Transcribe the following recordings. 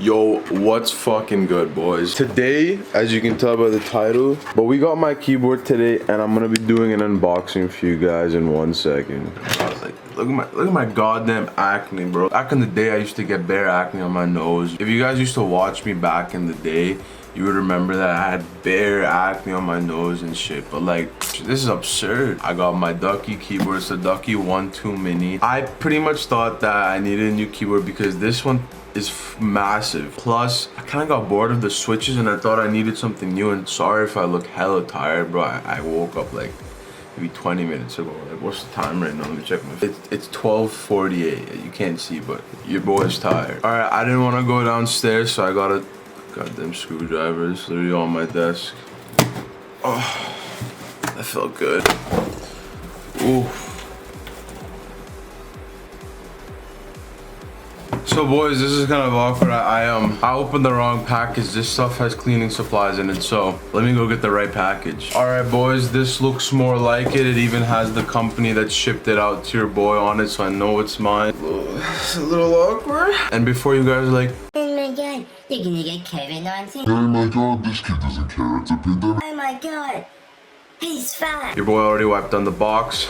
Yo, what's fucking good, boys? Today, as you can tell by the title, but we got my keyboard today, and I'm gonna be doing an unboxing for you guys in 1 second. Look at my goddamn acne, bro. Back in the day, I used to get bare acne on my nose. If you guys used to watch me back in the day, you would remember that I had bare acne on my nose and shit. But like, this is absurd. I got my Ducky keyboard. It's the Ducky One 2 Mini. I pretty much thought that I needed a new keyboard because this one is massive. Plus, I kind of got bored of the switches and I thought I needed something new. And sorry if I look hella tired, bro. I woke up like maybe 20 minutes ago. Like, what's the time right now? Let me check my phone. It's 12:48. You can't see, but your boy's tired. All right, I didn't want to go downstairs, so I got a goddamn screwdriver. It's literally on my desk. Oh, that felt good. Ooh. So boys, this is kind of awkward. I opened the wrong package. This stuff has cleaning supplies in it, so let me go get the right package. All right, boys, this looks more like it. It even has the company that shipped it out to your boy on it, so I know it's mine. It's a little awkward. And before you guys are like, oh my god, you're gonna get COVID-19. Oh my god, this kid doesn't care. It's a pandemic. Oh my god, he's fat. your boy already wiped on the box,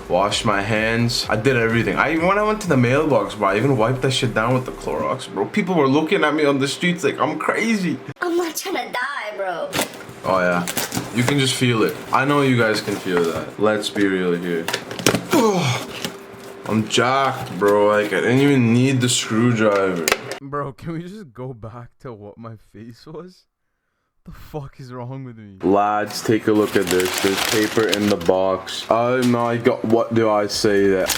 washed my hands. I did everything. When I went to the mailbox, bro, I even wiped that shit down with the Clorox, bro. People were looking at me on the streets like I'm crazy. I'm not trying to die, bro. Oh yeah, you can just feel it. I know you guys can feel that. Let's be real here. I'm jacked, bro. Like, I didn't even need the screwdriver. Bro, can we just go back to what my face was? The fuck is wrong with me? Lads, take a look at this. There's paper in the box. Oh my god, what do I say that?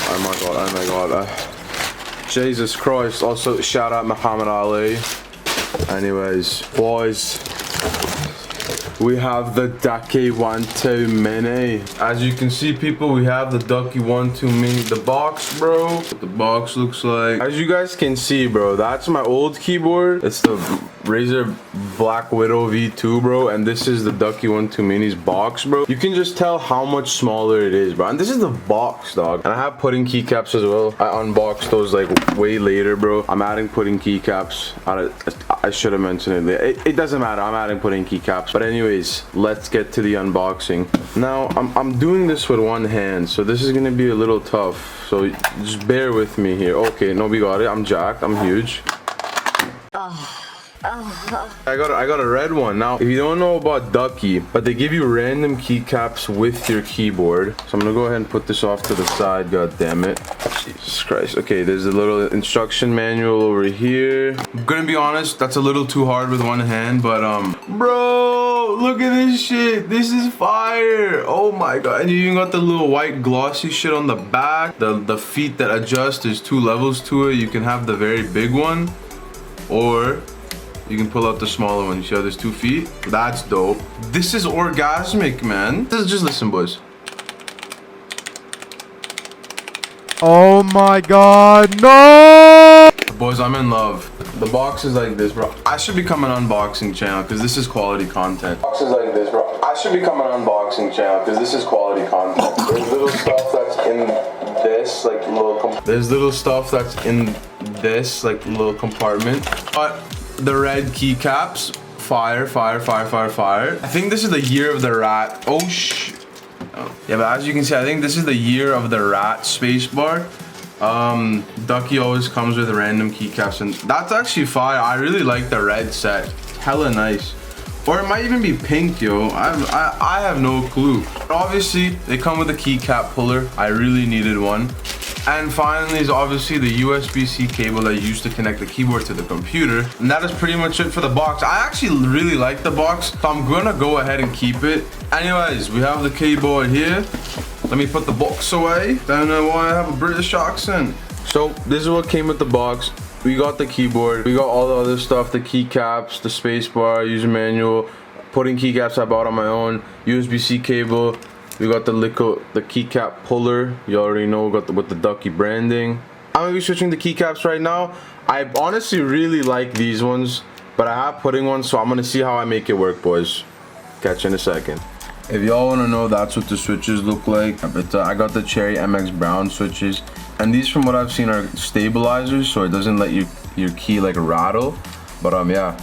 Oh my god, oh my god. Jesus Christ. Also, shout out Muhammad Ali. Anyways, boys, we have the Ducky One 2 Mini. As you can see, people, we have the Ducky One 2 Mini. The box, bro. What the box looks like. As you guys can see, bro, that's my old keyboard. It's the Razer Black Widow V2, bro. And this is the Ducky One 2 Mini's box, bro. You can just tell how much smaller it is, bro. And this is the box, dog. And I have pudding keycaps as well. I unboxed those like way later, bro. I'm adding pudding keycaps. I should have mentioned it. It doesn't matter. I'm adding pudding keycaps. But anyways, let's get to the unboxing. Now, I'm doing this with one hand, so this is gonna be a little tough. So just bear with me here. Okay, no, we got it. I'm jacked. I'm huge. I got a red one. Now, if you don't know about Ducky, but they give you random keycaps with your keyboard. So I'm gonna go ahead and put this off to the side. God damn it. Jesus Christ. Okay, there's a little instruction manual over here. I'm gonna be honest, that's a little too hard with one hand, but bro, look at this shit. This is fire. Oh my god. And you even got the little white glossy shit on the back. The feet that adjust, there's 2 levels to it. You can have the very big one, or you can pull out the smaller one. You see how there's 2 feet? That's dope. This is orgasmic, man. Just listen, boys. Oh my god, no! Boys, I'm in love. The box is like this, bro. I should become an unboxing channel because this is quality content. Box is like this, bro. I should become an unboxing channel because this is quality content. There's little stuff that's in this, like little. There's little stuff that's in this, like little compartment. But the red keycaps, fire. I think this is the year of the rat. Oh shit. Oh. Yeah, but as you can see, I think this is the year of the rat spacebar. Ducky always comes with random keycaps, and that's actually fire. I really like the red set. Hella nice. Or it might even be pink, yo. I have no clue. But obviously, they come with a keycap puller. I really needed one. And finally is obviously the USB-C cable that you use to connect the keyboard to the computer. And that is pretty much it for the box. I actually really like the box, so I'm gonna go ahead and keep it. Anyways, we have the keyboard here. Let me put the box away. Don't know why I have a British accent. So this is what came with the box. We got the keyboard. We got all the other stuff, the keycaps, the spacebar, user manual, pudding keycaps I bought on my own, USB-C cable. We got the keycap puller. You already know, we got with the Ducky branding. I'm gonna be switching the keycaps right now. I honestly really like these ones, but I have pudding ones, so I'm gonna see how I make it work, boys. Catch you in a second. If y'all wanna know, that's what the switches look like. I got the Cherry MX Brown switches. And these, from what I've seen, are stabilizers, so it doesn't let your key like rattle. But yeah,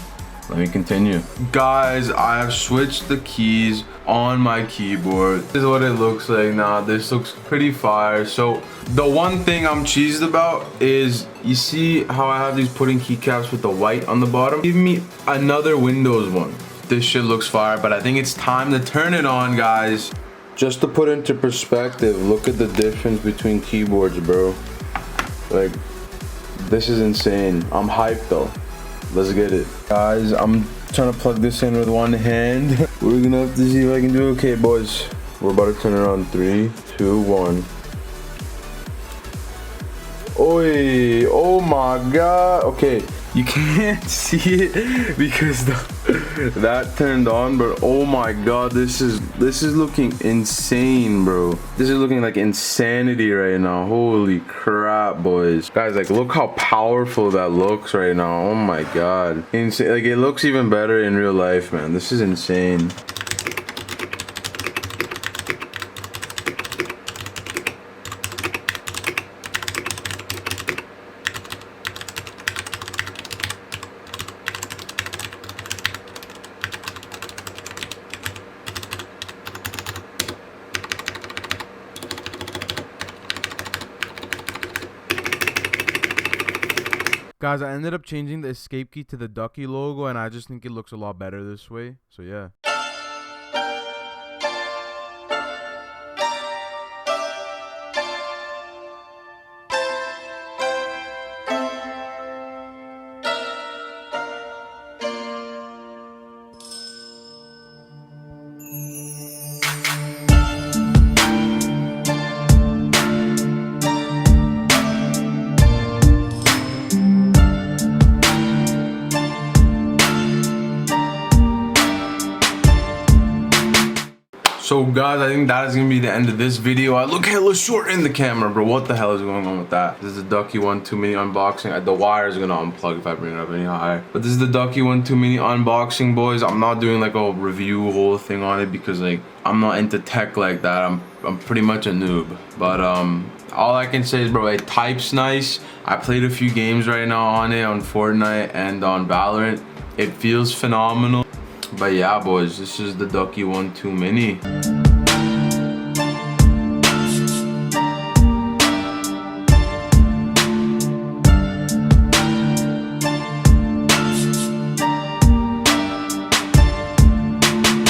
let me continue. Guys, I have switched the keys on my keyboard. This is what it looks like now. This looks pretty fire. So the one thing I'm cheesed about is, you see how I have these pudding keycaps with the white on the bottom? Give me another Windows one. This shit looks fire, but I think it's time to turn it on, guys. Just to put into perspective, look at the difference between keyboards, bro. Like, this is insane. I'm hyped though. Let's get it. Guys, I'm trying to plug this in with one hand. We're gonna have to see if I can do it. Okay, boys. We're about to turn it on. 3, 2, 1. Oi, oh my god. Okay, you can't see it because that turned on, but oh my god, this is looking insane, bro. This is looking like insanity right now. Holy crap, boys. Guys, like, look how powerful that looks right now. Oh my god. Insane. Like, it looks even better in real life, man. This is insane. Guys, I ended up changing the escape key to the Ducky logo, and I just think it looks a lot better this way. So yeah. So guys, I think that is gonna be the end of this video. I look hella short in the camera, bro. What the hell is going on with that? This is the Ducky One 2 mini unboxing. The wire is gonna unplug if I bring it up any higher. But this is the Ducky One 2 mini unboxing, boys. I'm not doing like a review whole thing on it because like I'm not into tech like that. I'm pretty much a noob. But all I can say is, bro, it types nice. I played a few games right now on it, on Fortnite and on Valorant. It feels phenomenal. But yeah, boys, this is the Ducky One 2 mini.